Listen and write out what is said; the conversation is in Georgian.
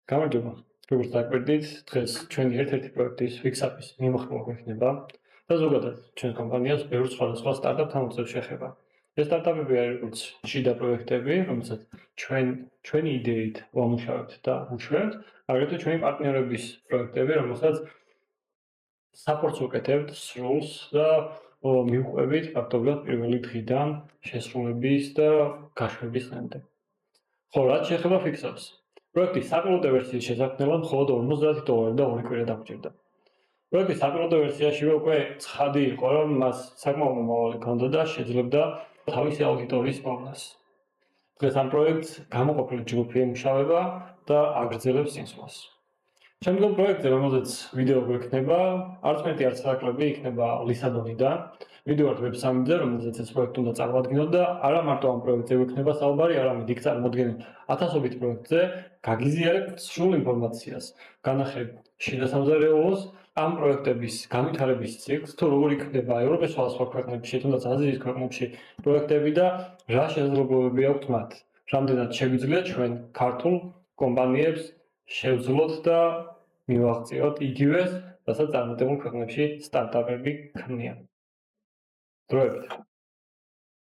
გამარჯობა. როგორც დაგვერდით, დღეს ჩვენი ერთ-ერთი პროექტის Fixup-ის მიმოხილვა გვექნება და ზოგადად ჩვენ კომპანიას ბევრ სხვადასხვა სტარტაპთან უწევს შეხება. ეს სტარტაპები არის როგორც შიდა პროექტები, რომელსაც ჩვენი იდეით ვამუშავებთ და უშვებთ, აგრეთვე ჩვენი პარტნიორების პროექტები, რომელსაც საპორტს ვუკეთებთ სრულს და მივყვებით ფაქტობრივად პირველი დღიდან შესრულების და გაშვების დღემდე. ხო, რაც შეეხება Fixup-ს. პროექტის საპილოტო ვერსიის შესაქმნელად მხოლოდ $50 და 2 კვირა დამჭირდა. პროექტის საპილოტო ვერსიაშივე უკვე ცხადი იყო, რომ მას საკმაო მომავალი ჰქონდა და შეძლებდა თავისი აუდიტორიის მოვლას. დღეს ამ პროექტს გამოყოფილი ჯგუფი ემუშავება და აგრძელებს წინსვლას. შემდგომ პროექტზე, რომელზეც ვიდეო გვექნება, არც მეტი არც საკლები იქნება ლისაბონიდან. ვიდეოართ ვებ-სამიტზე, რომელზეც ეს პროექტი უნდა წარმოადგინოთ და არა მარტო ამ პროექტზე გვექნება საუბარი, არამედ იქ წარმოდგენილ ათასობით პროექტზე გაგიზიარებთ სრულ ინფორმაციას, განახლებთ შიდა სამზარეულოს, ამ პროექტების განვითარების ციკლს, თუ როგორ იქნება ევროპის სხვადასხვა ქვეყნებში, თუნდაც აზიის ქვეყნებში პროექტები და რა შესაძლებლობები აქვთ მათ. რამდენად შეგვიძლია ჩვენ ქართულ კომპანიებს შევძლოთ და მივაღწიოთ იგივეს, რასაც წარმატებულ ქვეყნებში სტარტაპები ქმნიან. დროებით.